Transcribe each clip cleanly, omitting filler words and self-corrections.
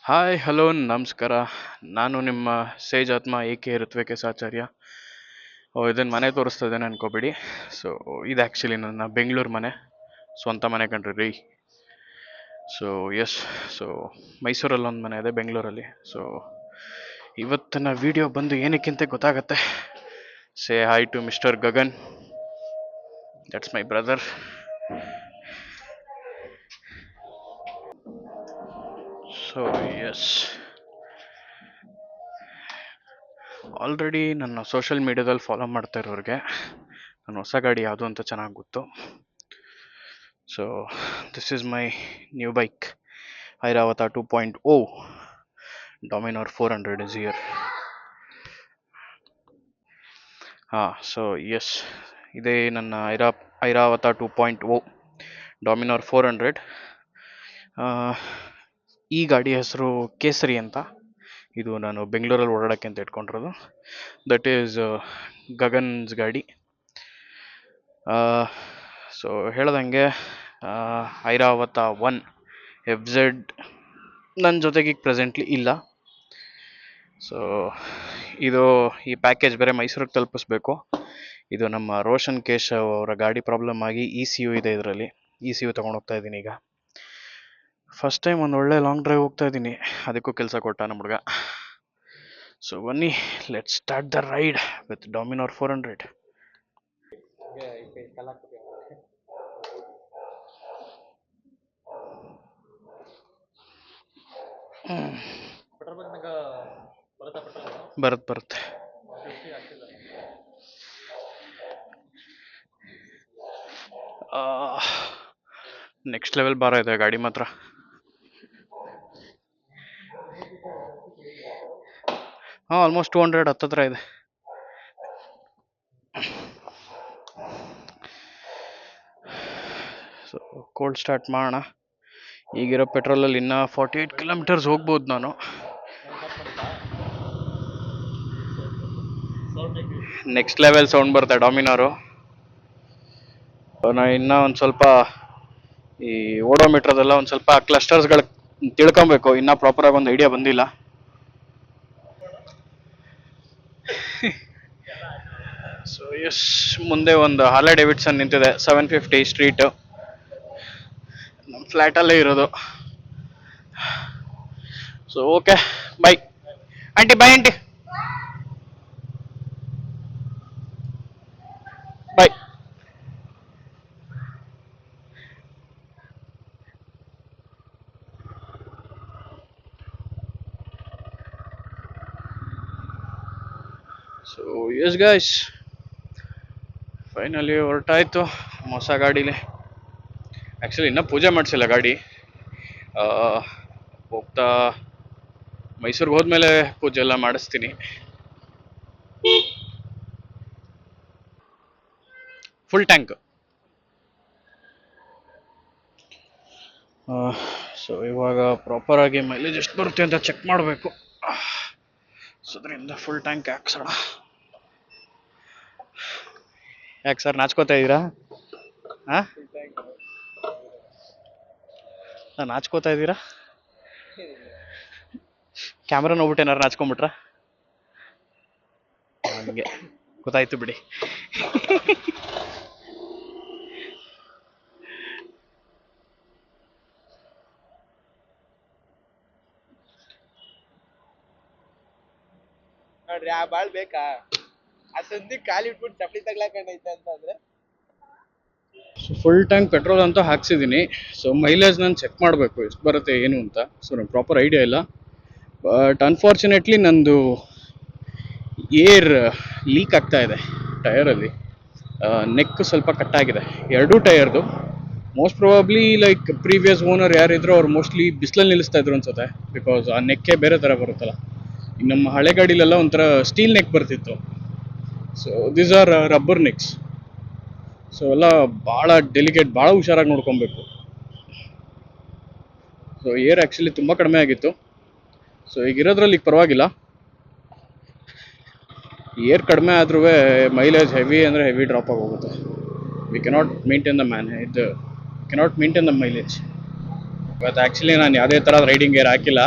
Hi hello ನಮಸ್ಕಾರ. ನಾನು ನಿಮ್ಮ ಸೇಜಾತ್ಮ ಎ ಋತ್ವಿಕ ಆಚಾರ್ಯ. ಇದನ್ನು ಮನೆ ತೋರಿಸ್ತಾ ಇದ್ದೇನೆ ಅನ್ಕೋಬೇಡಿ. ಸೊ ಇದು ಆ್ಯಕ್ಚುಲಿ ನನ್ನ ಬೆಂಗಳೂರು ಮನೆ, ಸ್ವಂತ ಮನೆ ಕಂಡ್ರಿ ರೀ. ಸೊ ಎಸ್, ಸೊ ಮೈಸೂರಲ್ಲಿ ಒಂದು ಮನೆ ಇದೆ, ಬೆಂಗಳೂರಲ್ಲಿ. ಸೊ ಇವತ್ತಿನ ವಿಡಿಯೋ ಬಂದು ಏನಕ್ಕಿಂತ ಗೊತ್ತಾಗತ್ತೆ. Say hi to mister Gagan, that's my brother. So yes, already ನನ್ನ ಸೋಷಿಯಲ್ ಮೀಡಿಯಾದಲ್ಲಿ ಫಾಲೋ ಮಾಡ್ತಾ ಇರೋರಿಗೆ ನನ್ನ ಹೊಸ ಗಾಡಿ ಯಾವುದು ಅಂತ ಚೆನ್ನಾಗಿ ಗೊತ್ತು. So this is my new bike, Airavata 2.0 Dominar 400 is here. So yes, ಇದೇ ನನ್ನ ಐರಾವತ 2.0 Dominar 400. ಈ ಗಾಡಿ ಹೆಸರು ಕೇಸರಿ ಅಂತ. ಇದು ನಾನು ಬೆಂಗಳೂರಲ್ಲಿ ಓಡಾಡೋಕ್ಕೆ ಅಂತ ಇಟ್ಕೊಂಡಿರೋದು. ದಟ್ ಈಸ್ ಗಗನ್ಸ್ ಗಾಡಿ. ಸೊ ಹೇಳ್ದಂಗೆ ಐರಾವತ 1 FZ ನನ್ನ ಜೊತೆಗೆ ಈಗ ಪ್ರೆಸೆಂಟ್ಲಿ ಇಲ್ಲ. ಸೊ ಈ ಪ್ಯಾಕೇಜ್ ಬೇರೆ ಮೈಸೂರಿಗೆ ತಲುಪಿಸ್ಬೇಕು. ಇದು ನಮ್ಮ ರೋಷನ್ ಕೇಶವ್ ಅವರ ಗಾಡಿ ಪ್ರಾಬ್ಲಮ್ ಆಗಿ ECU ಇದೆ, ಇದರಲ್ಲಿ ECU ತೊಗೊಂಡು ಹೋಗ್ತಾ ಇದ್ದೀನಿ ಈಗ. ಫಸ್ಟ್ ಟೈಮ್ ಒಂದು ಒಳ್ಳೆ ಲಾಂಗ್ ಡ್ರೈವ್ ಹೋಗ್ತಾ ಇದ್ದೀನಿ, ಅದಕ್ಕೂ ಕೆಲಸ ಕೊಟ್ಟ ನಮ್ಮ ಹುಡುಗ. ಸೊ ಬನ್ನಿ, let's start the ride with Dominar 400. ಬರುತ್ತೆ. ನೆಕ್ಸ್ಟ್ ಲೆವೆಲ್ ಬಾರ ಇದೆ ಗಾಡಿ ಮಾತ್ರ. ಆಲ್ಮೋಸ್ಟ್ 200 ಹತ್ತತ್ರ ಇದೆ. ಸೊ ಕೋಲ್ಡ್ ಸ್ಟಾರ್ಟ್ ಮಾಡೋಣ. ಈಗಿರೋ ಪೆಟ್ರೋಲಲ್ಲಿ ಇನ್ನೂ 48 ಕಿಲೋಮೀಟರ್ಸ್ ಹೋಗ್ಬೋದು ನಾನು. ನೆಕ್ಸ್ಟ್ ಲೆವೆಲ್ ಸೌಂಡ್ ಬರುತ್ತೆ ಡಾಮಿನಾರು. ನಾನು ಇನ್ನೂ ಒಂದು ಸ್ವಲ್ಪ ಈ ಓಡೋಮೀಟ್ರದೆಲ್ಲ ಒಂದು ಸ್ವಲ್ಪ ಕ್ಲಸ್ಟರ್ಸ್ಗಳು ತಿಳ್ಕೊಬೇಕು. ಇನ್ನೂ ಪ್ರಾಪರಾಗಿ ಒಂದು ಐಡಿಯಾ ಬಂದಿಲ್ಲ. ಸೊ ಎಸ್, ಮುಂದೆ ಒಂದು ಹಾರ್ಲೆ ಡೇವಿಡ್ಸನ್ ನಿಂತಿದೆ, 750 ಸ್ಟ್ರೀಟ್. ನಮ್ಮ ಫ್ಲ್ಯಾಟಲ್ಲೇ ಇರೋದು. So okay, by aunty, by aunty, by. So yes guys, finally ಹೊರಟಾಯ್ತು ಹೊಸ ಗಾಡೀಲಿ. ಆ್ಯಕ್ಚುಲಿ ಇನ್ನೂ ಪೂಜೆ ಮಾಡಿಸಿಲ್ಲ ಗಾಡಿ. ಹೋಗ್ತಾ ಮೈಸೂರಿಗೆ ಹೋದ್ಮೇಲೆ ಪೂಜೆ ಎಲ್ಲ ಮಾಡಿಸ್ತೀನಿ. Full tank. ಸೊ ಇವಾಗ ಪ್ರಾಪರಾಗಿ ಮೈಲೇಜ್ ಎಷ್ಟು ಬರುತ್ತೆ ಅಂತ ಚೆಕ್ ಮಾಡಬೇಕು. ಸೊ ಅದರಿಂದ ಫುಲ್ ಟ್ಯಾಂಕ್ ಹಾಕ್ಸೋಣ. ಯಾಕೆ ಸರ್ ನಾಚ್ಕೋತಾ ಇದ್ದೀರಾ? ನಾಚ್ಕೋತಾ ಇದ್ದೀರಾ? ಕ್ಯಾಮ್ರಾ ನೋಡ್ಬಿಟ್ಟು ಏನಾರು ನಾಚ್ಕೊಂಬಿಟ್ರ? ಹಂಗೆ ಗೊತ್ತಾಯ್ತು ಬಿಡಿ. ನೋಡ್ರಿ, ಆ ಬಾಳ್ ಬೇಕಾ? ಆ ಸಂದಿ ಕಾಲಿ ಇಟ್ಬಿಟ್ಟು ಚಪ್ಪಲಿ ತಗ್ಲಾಕಂಡೈತೆ ಅಂತಂದ್ರೆ ಫುಲ್ ಟ್ಯಾಂಕ್ ಪೆಟ್ರೋಲ್ ಅಂತೂ ಹಾಕ್ಸಿದ್ದೀನಿ. ಸೊ ಮೈಲೇಜ್ ನಾನು ಚೆಕ್ ಮಾಡಬೇಕು ಎಷ್ಟು ಬರುತ್ತೆ ಏನು ಅಂತ. ಸೊ ನಂಗೆ ಪ್ರಾಪರ್ ಐಡಿಯಾ ಇಲ್ಲ. ಬಟ್ ಅನ್ಫಾರ್ಚುನೇಟ್ಲಿ ನಂದು ಏರ್ ಲೀಕ್ ಆಗ್ತಾ ಇದೆ ಟಯರಲ್ಲಿ. ನೆಕ್ ಸ್ವಲ್ಪ ಕಟ್ಟಾಗಿದೆ ಎರಡೂ ಟಯರ್ದು. Most probably like previous owner ಯಾರಿದ್ರು ಅವ್ರು ಮೋಸ್ಟ್ಲಿ ಬಿಸಿಲಲ್ಲಿ ನಿಲ್ಲಿಸ್ತಾ ಇದ್ರು ಅನ್ಸುತ್ತೆ. ಬಿಕಾಸ್ ಆ ನೆಕ್ಕೆ ಬೇರೆ ಥರ ಬರುತ್ತಲ್ಲ. ಈಗ ನಮ್ಮ ಹಳೆ ಗಾಡಿಲೆಲ್ಲ ಒಂಥರ ಸ್ಟೀಲ್ ನೆಕ್ ಬರ್ತಿತ್ತು. So these are rubber next. So ಎಲ್ಲ ಭಾಳ ಡೆಲಿಕೇಟ್, ಭಾಳ ಹುಷಾರಾಗಿ ನೋಡ್ಕೊಬೇಕು. ಸೊ ಏರ್ ಆ್ಯಕ್ಚುಲಿ ತುಂಬ ಕಡಿಮೆ ಆಗಿತ್ತು. ಸೊ ಈಗಿರೋದ್ರಲ್ಲಿ ಈಗ ಪರವಾಗಿಲ್ಲ. ಏರ್ ಕಡಿಮೆ ಆದ್ರೂ ಮೈಲೇಜ್ ಹೆವಿ ಅಂದರೆ ಹೆವಿ ಡ್ರಾಪ್ ಆಗಿ ಹೋಗುತ್ತೆ. We cannot maintain the mileage. ಇವತ್ತು ಆ್ಯಕ್ಚುಲಿ ನಾನು ಯಾವುದೇ ಥರ ರೈಡಿಂಗ್ ಗೇರ್ ಹಾಕಿಲ್ಲ.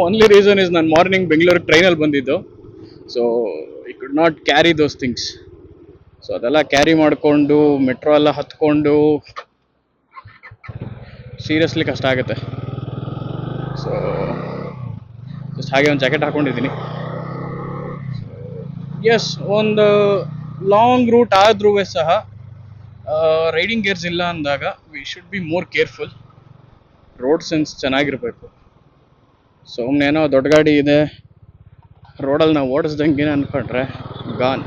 ಓನ್ಲಿ ರೀಸನ್ ಇಸ್ ನಾನು ಮಾರ್ನಿಂಗ್ ಬೆಂಗಳೂರಿಗೆ ಟ್ರೈನಲ್ಲಿ ಬಂದಿದ್ದು. So I could not carry those things. So ಅದೆಲ್ಲ ಕ್ಯಾರಿ ಮಾಡಿಕೊಂಡು ಮೆಟ್ರೋ ಎಲ್ಲ ಹತ್ಕೊಂಡು ಸೀರಿಯಸ್ಲಿ ಕಷ್ಟ ಆಗುತ್ತೆ. ಸೊ ಜಸ್ಟ್ ಹಾಗೆ ಒಂದು ಜಾಕೆಟ್ ಹಾಕೊಂಡಿದ್ದೀನಿ. ಎಸ್, ಒಂದು ಲಾಂಗ್ ರೂಟ್ ಆದ್ರೂ ಸಹ ರೈಡಿಂಗ್ ಗೇರ್ಸ್ ಇಲ್ಲ ಅಂದಾಗ we should be more careful. Road sense ಚೆನ್ನಾಗಿರಬೇಕು. ಸುಮ್ಮನೇನೋ ದೊಡ್ಡ ಗಾಡಿ ಇದೆ ರೋಡಲ್ಲಿ ನಾವು ಓಡಿಸ್ದಂಗೆ ಅಂದ್ಕೊಂಡ್ರೆ ಗಾನ್.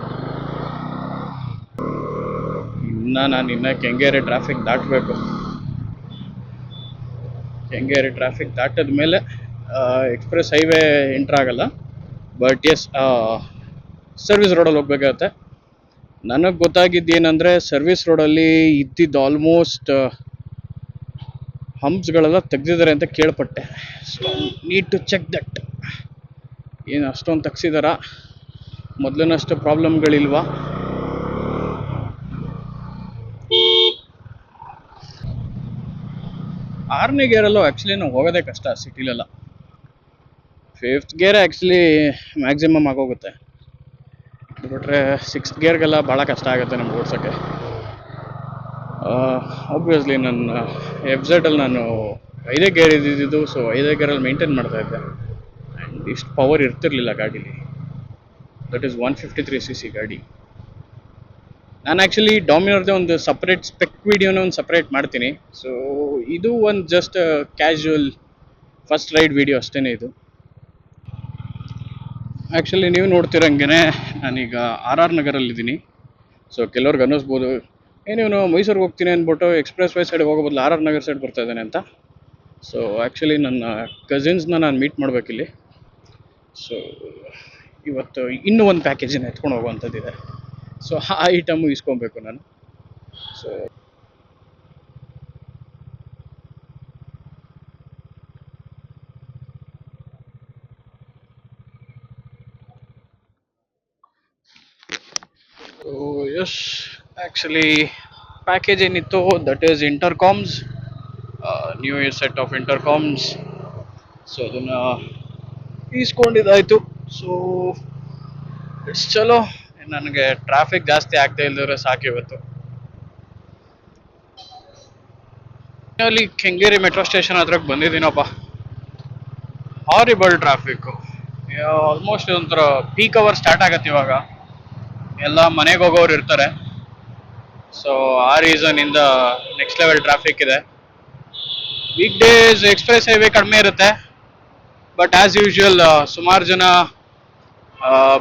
ನಾನು ಕೆಂಗೇರಿ ಟ್ರಾಫಿಕ್ ದಾಟಬೇಕು. ಕೆಂಗೇರಿ ಟ್ರಾಫಿಕ್ ದಾಟಿದ ಮೇಲೆ ಎಕ್ಸ್ಪ್ರೆಸ್ ಹೈವೇ ಎಂಟ್ರ್ ಆಗಲ್ಲ. ಬಟ್ ಎಸ್, ಸರ್ವಿಸ್ ರೋಡಲ್ಲಿ ಹೋಗ್ಬೇಕಾಗತ್ತೆ. ನನಗೆ ಗೊತ್ತಾಗಿದ್ದೇನೆಂದರೆ ಸರ್ವಿಸ್ ರೋಡಲ್ಲಿ ಇದ್ದಿದ್ದು ಆಲ್ಮೋಸ್ಟ್ ಹಂಪ್ಸ್ಗಳೆಲ್ಲ ತೆಗ್ದಿದ್ದಾರೆ ಅಂತ ಕೇಳ್ಪಟ್ಟೆ. So need to check that. ಏನು ಅಷ್ಟೊಂದು ತೆಗ್ಸಿದಾರ? ಮೊದಲಿನಷ್ಟು ಪ್ರಾಬ್ಲಮ್ಗಳಿಲ್ವಾ? ಆರನೇ ಗೇರಲ್ಲೂ ಆ್ಯಕ್ಚುಲಿ ನಾವು ಹೋಗೋದೇ ಕಷ್ಟ ಸಿಟಿಲೆಲ್ಲ. ಫಿಫ್ತ್ ಗೇರ್ ಆ್ಯಕ್ಚುಲಿ ಮ್ಯಾಕ್ಸಿಮಮ್ ಆಗೋಗುತ್ತೆ. ಬಿಟ್ರೆ ಸಿಕ್ಸ್ತ್ ಗೇರ್ಗೆಲ್ಲ ಭಾಳ ಕಷ್ಟ ಆಗುತ್ತೆ ನಮ್ಗೆ ಓಡ್ಸೋಕ್ಕೆ. ಆಬ್ವಿಯಸ್ಲಿ ನನ್ನ ಎಫ್-ಝೆಡಲ್ಲಿ ನಾನು 5ನೇ ಗೇರ್ ಇದ್ದಿದ್ದು. ಸೊ 5ನೇ ಗೇರಲ್ಲಿ ಮೇಂಟೈನ್ ಮಾಡ್ತಾಯಿದ್ದೆ. ಆ್ಯಂಡ್ ಇಷ್ಟು ಪವರ್ ಇರ್ತಿರ್ಲಿಲ್ಲ ಗಾಡೀಲಿ. ದಟ್ ಈಸ್ 153cc ಗಾಡಿ. ನಾನು ಆ್ಯಕ್ಚುಲಿ ಡಾಮಿನೋರ್ದೇ ಒಂದು ಸಪ್ರೇಟ್ ಸ್ಪೆಕ್ ವೀಡಿಯೋನ ಒಂದು ಸಪ್ರೇಟ್ ಮಾಡ್ತೀನಿ. ಸೊ ಇದು ಒಂದು just casual first ride video ಅಷ್ಟೇ ಇದು. ಆ್ಯಕ್ಚುಲಿ ನೀವು ನೋಡ್ತಿರಂಗೆ ನಾನೀಗ RR ನಗರಲ್ಲಿದ್ದೀನಿ. ಸೊ ಕೆಲವ್ರಿಗೆ ಅನ್ನಿಸ್ಬೋದು ಏನೇನು ಮೈಸೂರಿಗೆ ಹೋಗ್ತೀನಿ ಅಂದ್ಬಿಟ್ಟು ಎಕ್ಸ್ಪ್ರೆಸ್ ವೇ ಸೈಡ್ ಹೋಗೋ ಬದಲು RR ನಗರ ಸೈಡ್ ಬರ್ತಾ ಇದ್ದಾನೆ ಅಂತ. ಸೊ ಆ್ಯಕ್ಚುಲಿ ನನ್ನ ಕಸಿನ್ಸ್ನ ನಾನು ಮೀಟ್ ಮಾಡಬೇಕಿಲ್ಲಿ. ಸೊ ಇವತ್ತು ಇನ್ನೂ ಒಂದು ಪ್ಯಾಕೇಜನ್ನು ಎತ್ಕೊಂಡು ಹೋಗುವಂಥದ್ದಿದೆ. ಸೊ ಆ ಐಟಮು ಇಸ್ಕೊಬೇಕು ನಾನು. ಸೊ ಎಸ್, ಆ್ಯಕ್ಚುಲಿ ಪ್ಯಾಕೇಜ್ ಏನಿತ್ತು that is intercoms, new year set of intercoms. So ಅದನ್ನು ಈಸ್ಕೊಂಡಿದ್ದಾಯಿತು. ಸೊ ಇಟ್ಸ್ ಚಲೋ. ನನಗೆ ಟ್ರಾಫಿಕ್ ಜಾಸ್ತಿ ಆಗ್ತಾ ಇಲ್ದಿದ್ರೆ ಸಾಕು ಇವತ್ತು. ಅಲ್ಲಿ ಕೆಂಗೇರಿ ಮೆಟ್ರೋ ಸ್ಟೇಷನ್ ಹತ್ರಕ್ಕೆ ಬಂದಿದ್ದೀನಪ್ಪ. Horrible traffic. ಆಲ್ಮೋಸ್ಟ್ ಒಂಥರ ಪೀಕ್ ಅವರ್ ಸ್ಟಾರ್ಟ್ ಆಗತ್ತೆ ಇವಾಗ. ಎಲ್ಲ ಮನೆಗೆ ಹೋಗೋರು ಇರ್ತಾರೆ. ಸೊ ಆ ರೀಸನಿಂದ ನೆಕ್ಸ್ಟ್ ಲೆವೆಲ್ ಟ್ರಾಫಿಕ್ ಇದೆ. ವೀಕ್ ಡೇಸ್ ಎಕ್ಸ್ಪ್ರೆಸ್ ಹೈವೇ ಕಡಿಮೆ ಇರುತ್ತೆ. ಬಟ್ ಆ್ಯಸ್ ಯೂಶುವಲ್ ಸುಮಾರು ಜನ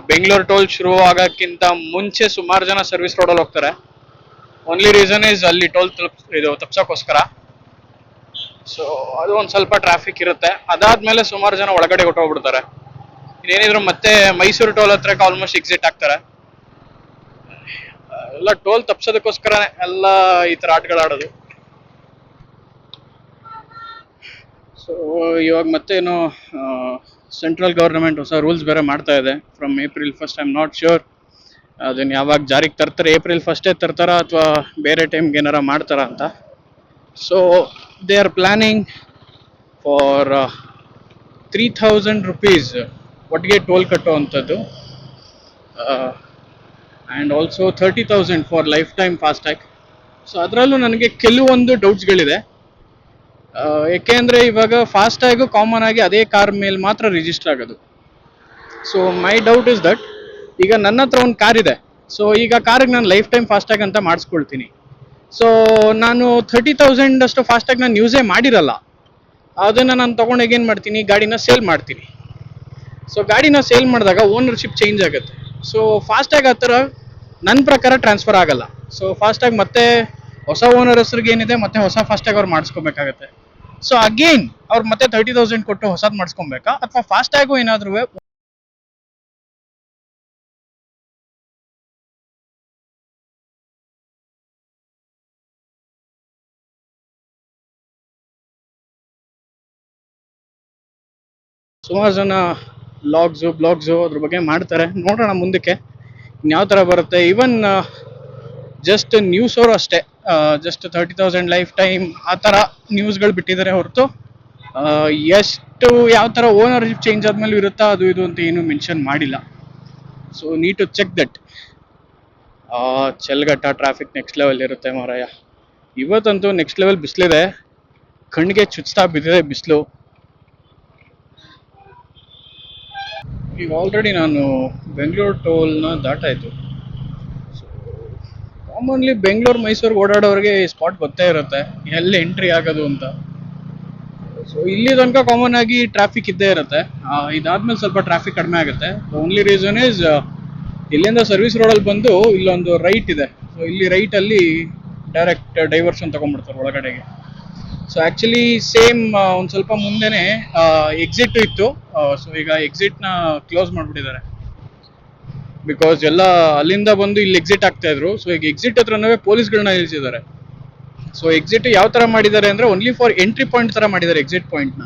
ಬೆಂಗಳೂರು ಟೋಲ್ ಶುರು ಆಗೋಕ್ಕಿಂತ ಮುಂಚೆ ಸುಮಾರು ಜನ ಸರ್ವಿಸ್ ರೋಡಲ್ಲಿ ಹೋಗ್ತಾರೆ. ಓನ್ಲಿ ರೀಸನ್ ಈಸ್ ಅಲ್ಲಿ ಟೋಲ್ ತಪ್ಸೋಕ್ಕೋಸ್ಕರ. ಸೊ ಅದು ಒಂದು ಸ್ವಲ್ಪ ಟ್ರಾಫಿಕ್ ಇರುತ್ತೆ. ಅದಾದಮೇಲೆ ಸುಮಾರು ಜನ ಒಳಗಡೆ ಹೊಟ್ಟೋಗ್ಬಿಡ್ತಾರೆ. ಇನ್ನೇನಿದ್ರು ಮತ್ತೆ ಮೈಸೂರು ಟೋಲ್ ಹತ್ರಕ್ಕೆ ಆಲ್ಮೋಸ್ಟ್ ಎಕ್ಸಿಟ್ ಆಗ್ತಾರೆ. ಎಲ್ಲ ಟೋಲ್ ತಪ್ಸೋದಕ್ಕೋಸ್ಕರ ಎಲ್ಲ ಈ ಥರ ಆಟಗಳಾಡೋದು. ಸೊ ಇವಾಗ ಮತ್ತೇನು ಸೆಂಟ್ರಲ್ ಗೌರ್ಮೆಂಟ್ ಹೊಸ ರೂಲ್ಸ್ ಬೇರೆ ಮಾಡ್ತಾ ಇದೆ from April 1st. I am not sure ಅದನ್ನು ಯಾವಾಗ ಜಾರಿಗೆ ತರ್ತಾರೆ. April 1st ತರ್ತಾರಾ ಅಥವಾ ಬೇರೆ ಟೈಮ್ಗೆ ಏನಾರ ಮಾಡ್ತಾರಾ ಅಂತ. So they are planning for 3,000 rupees ಒಟ್ಟಿಗೆ ಟೋಲ್ ಕಟ್ಟೋ ಅಂಥದ್ದು. And also 30,000 for life time FASTag. So ಅದರಲ್ಲೂ ನನಗೆ ಕೆಲವೊಂದು ಡೌಟ್ಸ್ಗಳಿದೆ. ಏಕೆಂದರೆ ಇವಾಗ ಫಾಸ್ಟ್ಯಾಗು ಕಾಮನ್ ಆಗಿ ಅದೇ ಕಾರ್ ಮೇಲೆ ಮಾತ್ರ ರಿಜಿಸ್ಟರ್ ಆಗೋದು. So my doubt is that ಈಗ ನನ್ನ ಹತ್ರ ಒಂದು ಕಾರ್ ಇದೆ. ಸೊ ಈಗ ಕಾರಿಗೆ ನಾನು ಲೈಫ್ ಟೈಮ್ ಫಾಸ್ಟ್ಯಾಗ್ ಅಂತ ಮಾಡಿಸ್ಕೊಳ್ತೀನಿ. ಸೊ ನಾನು 30,000 ಅಷ್ಟು ಫಾಸ್ಟ್ಯಾಗ್ ನಾನು ಯೂಸೇ ಮಾಡಿರಲ್ಲ. ಅದನ್ನು ನಾನು ತೊಗೊಂಡೋಗಿ ಏನು ಮಾಡ್ತೀನಿ, ಗಾಡಿನ ಸೇಲ್ ಮಾಡ್ತೀನಿ. ಸೊ ಗಾಡಿನ ಸೇಲ್ ಮಾಡಿದಾಗ ಓನರ್ಶಿಪ್ ಚೇಂಜ್ ಆಗುತ್ತೆ. ಸೊ ಫಾಸ್ಟ್ಯಾಗ್ ಆ ಥರ ನನ್ನ ಪ್ರಕಾರ ಟ್ರಾನ್ಸ್ಫರ್ ಆಗಲ್ಲ. ಸೊ ಫಾಸ್ಟ್ಯಾಗ್ ಮತ್ತೆ ಹೊಸ ಓನರ್ ಹೆಸ್ರಿಗೆ ಏನಿದೆ ಮತ್ತೆ ಹೊಸ ಫಾಸ್ಟ್ಯಾಗ್ ಅವ್ರು ಮಾಡಿಸ್ಕೊಬೇಕಾಗತ್ತೆ. ಸೊ ಅಗೇನ್ ಅವ್ರು ಮತ್ತೆ 30,000 ಕೊಟ್ಟು ಹೊಸದು ಮಾಡಿಸ್ಕೊಬೇಕಾ ಅಥವಾ ಫಾಸ್ಟ್ಯಾಗು ಏನಾದ್ರೂ ಸುಮಾರು ಜನ ಬ್ಲಾಗ್ಸು ಅದ್ರ ಬಗ್ಗೆ ಮಾಡ್ತಾರೆ. ನೋಡೋಣ ಮುಂದಕ್ಕೆ ಇನ್ಯಾವ ಥರ ಬರುತ್ತೆ. ಈವನ್ ಜಸ್ಟ್ ನ್ಯೂಸ್ ಅವರು ಅಷ್ಟೇ, ಜಸ್ಟ್ 30,000 ಲೈಫ್ ಟೈಮ್ ಆ ಥರ ನ್ಯೂಸ್ಗಳು ಬಿಟ್ಟಿದ್ದಾರೆ ಹೊರತು ಎಷ್ಟು ಯಾವ ಥರ ಓನರ್ಶಿಪ್ ಚೇಂಜ್ ಆದ್ಮೇಲೆ ಇರುತ್ತಾ ಅದು ಇದು ಅಂತ ಏನು ಮೆನ್ಷನ್ ಮಾಡಿಲ್ಲ. So need to check that. ಚೆಲ್ಗಟ್ಟ ಟ್ರಾಫಿಕ್ ನೆಕ್ಸ್ಟ್ ಲೆವೆಲ್ ಇರುತ್ತೆ ಮಾರಾಯ. ಇವತ್ತಂತೂ ನೆಕ್ಸ್ಟ್ ಲೆವೆಲ್ ಬಿಸಿಲಿದೆ, ಕಣ್ಣಿಗೆ ಚುಚ್ತಾ ಬಿದ್ದಿದೆ ಬಿಸಿಲು. ಈಗ ಆಲ್ರೆಡಿ ನಾನು ಬೆಂಗಳೂರು ಟೋಲ್ನ ದಾಟಾಯಿತು. ಸೊ ಕಾಮನ್ಲಿ ಬೆಂಗಳೂರು ಮೈಸೂರು ಓಡಾಡೋರಿಗೆ ಈ ಸ್ಪಾಟ್ ಗೊತ್ತೇ ಇರುತ್ತೆ ಎಲ್ಲಿ ಎಂಟ್ರಿ ಆಗೋದು ಅಂತ. ಸೊ ಇಲ್ಲಿ ತನಕ ಕಾಮನ್ ಆಗಿ ಟ್ರಾಫಿಕ್ ಇದ್ದೇ ಇರುತ್ತೆ. ಇದಾದ್ಮೇಲೆ ಸ್ವಲ್ಪ ಟ್ರಾಫಿಕ್ ಕಡಿಮೆ ಆಗುತ್ತೆ. ಓನ್ಲಿ ರೀಸನ್ ಇಸ್ ಇಲ್ಲಿಂದ ಸರ್ವಿಸ್ ರೋಡಲ್ಲಿ ಬಂದು ಇಲ್ಲೊಂದು ರೈಟ್ ಇದೆ. ಸೊ ಇಲ್ಲಿ ರೈಟಲ್ಲಿ ಡೈರೆಕ್ಟ್ ಡೈವರ್ಷನ್ ತೊಗೊಂಡ್ಬಿಡ್ತಾರೆ ಒಳಗಡೆಗೆ. ಸೊ ಆ್ಯಕ್ಚುಲಿ ಸೇಮ್ ಒಂದು ಸ್ವಲ್ಪ ಮುಂದೆನೇ ಎಕ್ಸಿಟ್ ಇತ್ತು. ಸೊ ಈಗ ಎಕ್ಸಿಟ್ನ ಕ್ಲೋಸ್ ಮಾಡಿಬಿಟ್ಟಿದ್ದಾರೆ. ಬಿಕಾಸ್ ಎಲ್ಲ ಅಲ್ಲಿಂದ ಬಂದು ಇಲ್ಲಿ ಎಕ್ಸಿಟ್ ಆಗ್ತಾ ಇದ್ರು. ಸೊ ಈಗ ಎಕ್ಸಿಟ್ ಹತ್ರನವೇ ಪೊಲೀಸ್ಗಳನ್ನ ನಿಲ್ಲಿಸಿದ್ದಾರೆ. ಸೊ ಎಕ್ಸಿಟ್ ಯಾವ ಥರ ಮಾಡಿದ್ದಾರೆ ಅಂದರೆ ಓನ್ಲಿ ಫಾರ್ ಎಂಟ್ರಿ ಪಾಯಿಂಟ್ ಥರ ಮಾಡಿದ್ದಾರೆ ಎಕ್ಸಿಟ್ ಪಾಯಿಂಟ್ನ.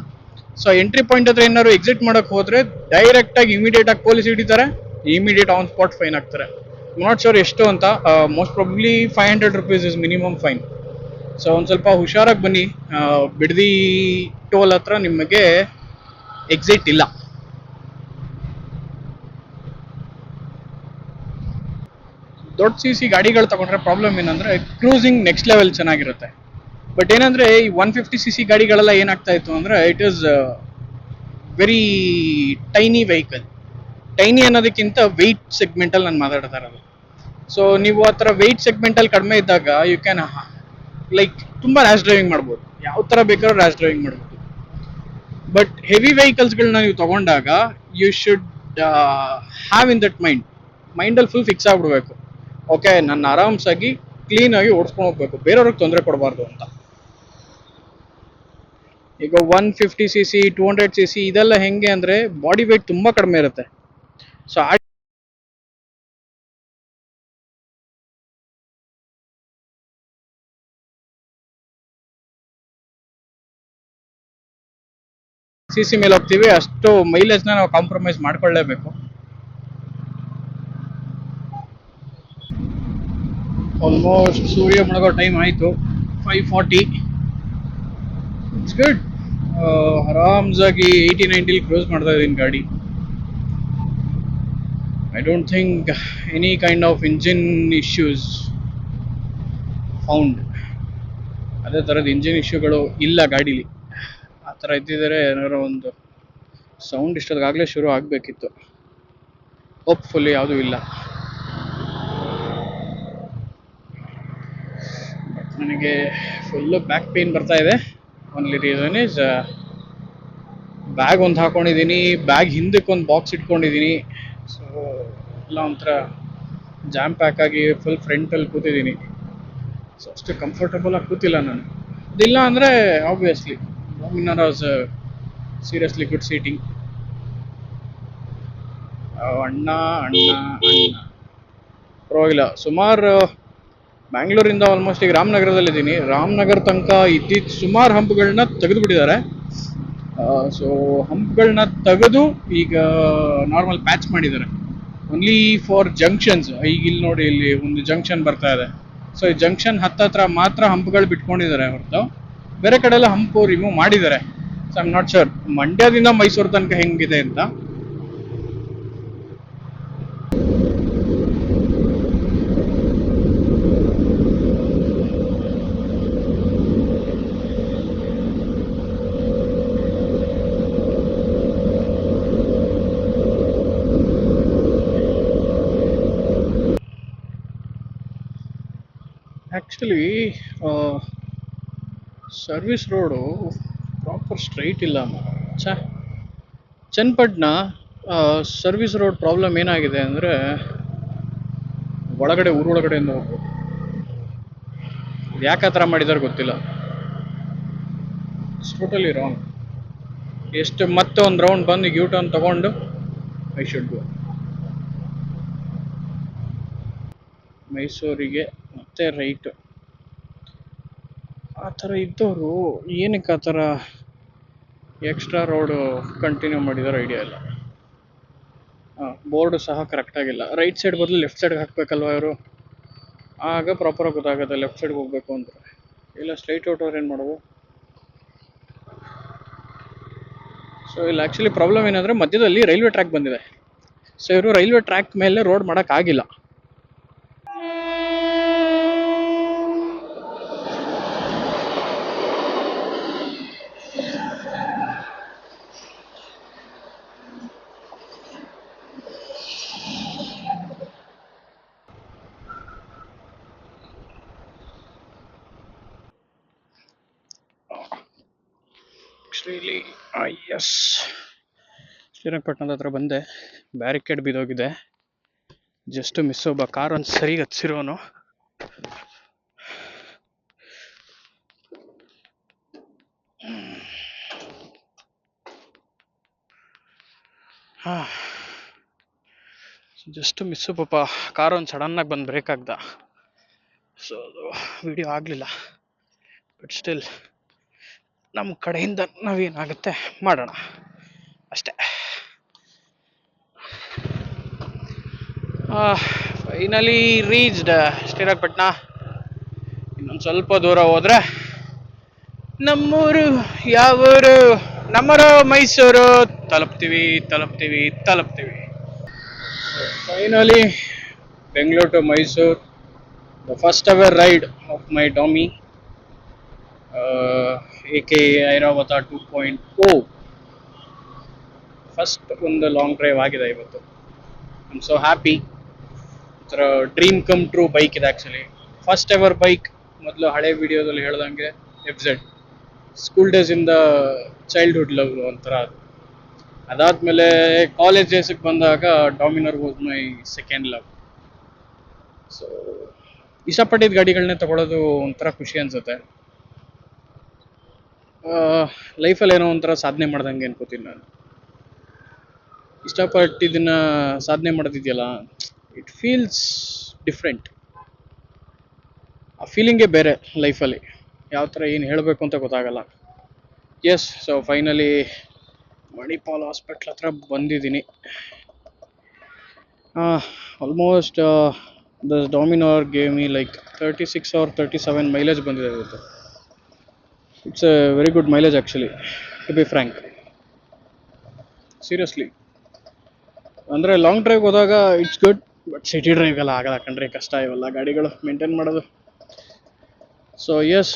ಸೊ ಎಂಟ್ರಿ ಪಾಯಿಂಟ್ ಹತ್ರ ಏನಾದ್ರು ಎಕ್ಸಿಟ್ ಮಾಡೋಕ್ಕೆ ಹೋದರೆ ಡೈರೆಕ್ಟಾಗಿ ಇಮಿಡಿಯೇಟಾಗಿ ಪೊಲೀಸ್ ಹಿಡಿತಾರೆ, ಇಮಿಡಿಯೇಟ್ ಆನ್ ಸ್ಪಾಟ್ ಫೈನ್ ಹಾಕ್ತಾರೆ. ನಾಟ್ ಶೋರ್ ಎಷ್ಟು ಅಂತ. Most probably 500 rupees is minimum fine. So ಒಂದು ಸ್ವಲ್ಪ ಹುಷಾರಾಗಿ ಬನ್ನಿ. ಬಿಡದಿ ಟೋಲ್ ಹತ್ರ ನಿಮಗೆ ಎಕ್ಸಿಟ್ ಇಲ್ಲ. ದೊಡ್ಡ ಸಿ ಗಾಡಿಗಳು ತಗೊಂಡ್ರೆ ಪ್ರಾಬ್ಲಮ್ ಏನಂದರೆ ಕ್ರೂಸಿಂಗ್ ನೆಕ್ಸ್ಟ್ ಲೆವೆಲ್ ಚೆನ್ನಾಗಿರುತ್ತೆ. ಬಟ್ ಏನಂದರೆ ಈ 150cc ಗಾಡಿಗಳೆಲ್ಲ ಏನಾಗ್ತಾ ಇತ್ತು ಅಂದರೆ it is very tiny vehicle. Tiny ಅನ್ನೋದಕ್ಕಿಂತ ವೆಯ್ಟ್ ಸೆಗ್ಮೆಂಟಲ್ಲಿ ನಾನು ಮಾತಾಡ್ತಾ ಇರೋದು. ಸೊ ನೀವು ಆ ಥರ ವೆಯ್ಟ್ ಸೆಗ್ಮೆಂಟಲ್ಲಿ ಕಡಿಮೆ ಇದ್ದಾಗ ಯು ಕ್ಯಾನ್ ಲೈಕ್ ತುಂಬ ರ್ಯಾಶ್ ಡ್ರೈವಿಂಗ್ ಮಾಡ್ಬೋದು, ಯಾವ ಥರ ಬೇಕಾದ್ರೂ ರ್ಯಾಶ್ ಡ್ರೈವಿಂಗ್ ಮಾಡ್ಬೋದು. ಬಟ್ ಹೆವಿ ವೆಹಿಕಲ್ಸ್ಗಳನ್ನ ನೀವು ತೊಗೊಂಡಾಗ you should have in that ಮೈಂಡಲ್ಲಿ ಫುಲ್ ಫಿಕ್ಸ್ ಆಗಿಬಿಡ್ಬೇಕು. ಓಕೆ, ನಾನು ಆರಾಮ್ಸಾಗಿ ಕ್ಲೀನಾಗಿ ಓಡಿಸ್ಕೊಂಡು ಹೋಗ್ಬೇಕು, ಬೇರೆಯವ್ರಿಗೆ ತೊಂದರೆ ಕೊಡಬಾರ್ದು ಅಂತ. ಈಗ 150cc 200cc ಇದೆಲ್ಲ ಹೆಂಗೆ ಅಂದರೆ ಬಾಡಿ ವೆಯ್ಟ್ ತುಂಬ ಕಡಿಮೆ ಇರುತ್ತೆ. ಸೊ ಸಿ ಮೇಲೆ ಹೋಗ್ತೀವಿ, ಅಷ್ಟು ಮೈಲೇಜ್ನ ನಾವು ಕಾಂಪ್ರಮೈಸ್ ಮಾಡ್ಕೊಳ್ಳೇಬೇಕು. ಆಲ್ಮೋಸ್ಟ್ ಸೂರ್ಯ ಮುಳುಗೋ ಟೈಮ್ ಆಯಿತು. 5:40. It's good. ಆರಾಮ್ಸಾಗಿ 80-90 ಕ್ರೂಸ್ ಮಾಡ್ತಾ ಇದ್ದೀನಿ ಗಾಡಿ. I don't think any kind of engine issues found. ಅದೇ ಥರದ ಇಂಜಿನ್ ಇಶ್ಯೂಗಳು ಇಲ್ಲ ಗಾಡೀಲಿ. ಆ ಥರ ಇದ್ದಿದ್ದರೆ ಏನಾದ್ರು ಒಂದು ಸೌಂಡ್ ಇಷ್ಟೊತ್ತಾಗಲೇ ಶುರು ಆಗಬೇಕಿತ್ತು. ಹೋಪ್ಫುಲ್ಲಿ ಯಾವುದೂ ಇಲ್ಲ. ನನಗೆ ಫುಲ್ಲು ಬ್ಯಾಕ್ ಪೇನ್ ಬರ್ತಾ ಇದೆ. ಓನ್ಲಿ ರೀಸನ್ ಈಸ್ ಬ್ಯಾಗ್ ಒಂದು ಹಾಕೊಂಡಿದ್ದೀನಿ, ಬ್ಯಾಗ್ ಹಿಂದಕ್ಕೆ ಒಂದು ಬಾಕ್ಸ್ ಇಟ್ಕೊಂಡಿದ್ದೀನಿ. ಸೊ ಎಲ್ಲ ಒಂಥರ ಜಾಮ್ ಪ್ಯಾಕ್ ಆಗಿ ಫುಲ್ ಫ್ರಂಟಲ್ಲಿ ಕೂತಿದ್ದೀನಿ. ಸೊ ಅಷ್ಟು ಕಂಫರ್ಟಬಲಾಗಿ ಕೂತಿಲ್ಲ ನಾನು. ಅದಿಲ್ಲ ಅಂದರೆ obviously Dominar was seriously good seating. ಅಣ್ಣ ಪರವಾಗಿಲ್ಲ. ಸುಮಾರು ಬ್ಯಾಂಗ್ಳೂರಿಂದ ಆಲ್ಮೋಸ್ಟ್ ಈಗ ರಾಮನಗರದಲ್ಲಿದ್ದೀನಿ. ರಾಮನಗರ ತನಕ ಇದ್ದಿದ್ದು ಸುಮಾರು ಹಂಪ್ಗಳನ್ನ ತೆಗೆದುಬಿಟ್ಟಿದ್ದಾರೆ. ಸೊ ಹಂಪ್ಗಳನ್ನ ತೆಗೆದು ಈಗ ನಾರ್ಮಲ್ ಪ್ಯಾಚ್ ಮಾಡಿದ್ದಾರೆ. Only for junctions. ಈಗ ಇಲ್ಲಿ ನೋಡಿ, ಇಲ್ಲಿ ಒಂದು ಜಂಕ್ಷನ್ ಬರ್ತಾ ಇದೆ. ಸೊ ಈ ಜಂಕ್ಷನ್ ಹತ್ತತ್ರ ಮಾತ್ರ ಹಂಪ್ಗಳು ಬಿಟ್ಕೊಂಡಿದ್ದಾರೆ ಹೊರತು ಬೇರೆ ಕಡೆ ಎಲ್ಲ ಹಂಪು ರಿಮೂವ್ ಮಾಡಿದ್ದಾರೆ. So I am not sure ಮಂಡ್ಯದಿಂದ ಮೈಸೂರು ತನಕ ಹೆಂಗಿದೆ ಅಂತ. Actually service road proper straight ಇಲ್ಲ. ಚನ್ನಪಟ್ಟಣ ಸರ್ವಿಸ್ ರೋಡ್ ಪ್ರಾಬ್ಲಮ್ ಏನಾಗಿದೆ ಅಂದರೆ ಒಳಗಡೆ ಊರೊಳಗಡೆಯಿಂದ ಹೋಗ್ಬೇಕು. ಯಾಕೆ ಆ ಥರ ಮಾಡಿದಾರೆ ಗೊತ್ತಿಲ್ಲ. It's totally wrong. ಎಷ್ಟು ಮತ್ತೆ ಒಂದು ರೌಂಡ್ ಬಂದು ಯೂ ಟರ್ನ್ ತಗೊಂಡು ಐ ಶುಡ್ ಗೋ ಮೈಸೂರಿಗೆ ಮತ್ತೆ ರೈಟು. ಆ ಥರ ಇದ್ದವರು ಏನಕ್ಕೆ ಆ ಥರ ಎಕ್ಸ್ಟ್ರಾ ರೋಡು ಕಂಟಿನ್ಯೂ ಮಾಡಿದಾರೋ ಐಡಿಯಾ ಇಲ್ಲ. ಬೋರ್ಡು ಸಹ ಕರೆಕ್ಟಾಗಿಲ್ಲ. ರೈಟ್ ಸೈಡ್ ಬದಲು ಲೆಫ್ಟ್ ಸೈಡ್ಗೆ ಹಾಕಬೇಕಲ್ವ ಇವರು, ಆಗ ಪ್ರಾಪರಾಗಿ ಗೊತ್ತಾಗುತ್ತೆ ಲೆಫ್ಟ್ ಸೈಡ್ಗೆ ಹೋಗ್ಬೇಕು ಅಂದರೆ. ಇಲ್ಲ ಸ್ಟ್ರೈಟ್ ಔಟ್ ಅವ್ರು ಏನು ಮಾಡೋದು. ಸೊ ಇಲ್ಲಿ ಆ್ಯಕ್ಚುಲಿ ಪ್ರಾಬ್ಲಮ್ ಏನಂದರೆ ಮಧ್ಯದಲ್ಲಿ ರೈಲ್ವೆ ಟ್ರ್ಯಾಕ್ ಬಂದಿದೆ. ಸೊ ಇವರು ರೈಲ್ವೆ ಟ್ರ್ಯಾಕ್ ಮೇಲೆ ರೋಡ್ ಮಾಡೋಕ್ಕಾಗಿಲ್ಲ. ಆ್ಯಕ್ಚುಲಿ ಎಸ್, ಶ್ರೀರಂಗಪಟ್ಟಣದ ಹತ್ರ ಬಂದೆ. ಬ್ಯಾರಿಕೇಡ್ ಬಿದ್ದೋಗಿದೆ. ಜಸ್ಟ್ ಮಿಸ್ ಒಬ್ಬ ಕಾರ್ ಒಂದು ಸರಿಗೆ ಹಚ್ಚಿರೋನು. ಜಸ್ಟ್ ಮಿಸ್ಸು ಪಾಪ, ಕಾರ್ ಒಂದು ಸಡನ್ನಾಗಿ ಬಂದು ಬ್ರೇಕ್ ಆಗ್ದ. ಸೊ ಅದು ವಿಡಿಯೋ ಆಗಲಿಲ್ಲ. ಬಟ್ ಸ್ಟಿಲ್ ನಮ್ಮ ಕಡೆಯಿಂದ ನಾವೇನಾಗುತ್ತೆ ಮಾಡೋಣ ಅಷ್ಟೇ. Finally reached Srirangapatna. ಇನ್ನೊಂದು ಸ್ವಲ್ಪ ದೂರ ಹೋದರೆ ನಮ್ಮೂರು. ಯಾವೂರು? ನಮ್ಮೂರು ಮೈಸೂರು. ತಲುಪ್ತೀವಿ. Finally Bengaluru to Mysuru, the first ever ride of my ಡಾಮಿ AK Airavata 2.0. First ಒಂದು ಲಾಂಗ್ ಡ್ರೈವ್ ಆಗಿದೆ ಇವತ್ತು. I am so happy. ಒಂಥರ ಡ್ರೀಮ್ ಕಮ್ ಟ್ರೂ ಬೈಕ್ ಇದೆ ಆ್ಯಕ್ಚುಲಿ. First ever bike. ಮೊದಲು ಹಳೆ ವಿಡಿಯೋದಲ್ಲಿ ಹೇಳ್ದಂಗೆ FZ ಸ್ಕೂಲ್ ಡೇಸಿಂದ ಚೈಲ್ಡ್ಹುಡ್ ಲವ್ ಒಂಥರ ಅದು. ಅದಾದಮೇಲೆ ಕಾಲೇಜ್ ಡೇಸಿಗೆ ಬಂದಾಗ Dominar was my second love. So ಇಷ್ಟಪಟ್ಟಿದ್ದ ಗಾಡಿಗಳನ್ನೇ ತಗೊಳ್ಳೋದು ಒಂಥರ ಖುಷಿ ಅನಿಸುತ್ತೆ. ಲೈಫಲ್ಲಿ ಏನೋ ಒಂಥರ ಸಾಧನೆ ಮಾಡ್ದಂಗೆ ಅನ್ಕೋತೀನಿ ನಾನು. ಇಷ್ಟಪಟ್ಟಿದ್ದನ್ನ ಸಾಧನೆ ಮಾಡೋದಿದೆಯಲ್ಲ, ಇಟ್ ಫೀಲ್ಸ್ ಡಿಫ್ರೆಂಟ್. ಆ ಫೀಲಿಂಗೇ ಬೇರೆ ಲೈಫಲ್ಲಿ. ಯಾವ ಥರ ಏನು ಹೇಳಬೇಕು ಅಂತ ಗೊತ್ತಾಗಲ್ಲ. Yes, so finally Manipal hospital ಹತ್ರ ಬಂದಿದ್ದೀನಿ. Almost the Dominar gave me like 36 or 37 mileage ಬಂದಿದೆ ಇವತ್ತು. It's a very good mileage actually, to be frank. Seriously ಅಂದರೆ ಲಾಂಗ್ ಡ್ರೈವ್ ಹೋದಾಗ ಇಟ್ಸ್ ಗುಡ್, ಬಟ್ ಸಿಟಿ ಡ್ರೈವೆಲ್ಲ ಆಗಲ್ಲ ಕಣ್ರಿ. ಕಷ್ಟ ಇವೆಲ್ಲ ಗಾಡಿಗಳು ಮೇಂಟೈನ್ ಮಾಡೋದು. ಸೊ ಎಸ್,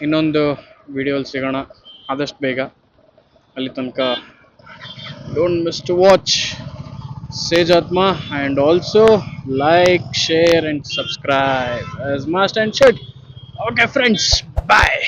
ಇನ್ನೊಂದು ವಿಡಿಯೋಲಿ ಸಿಗೋಣ ಆದಷ್ಟು ಬೇಗ. ಅಲ್ಲಿ ತನಕ ಡೋಂಟ್ ಮಿಸ್ ಟು ವಾಚ್ ಸೇಜಾತ್ಮ, and also like, share and subscribe as must and should. Okay friends, bye.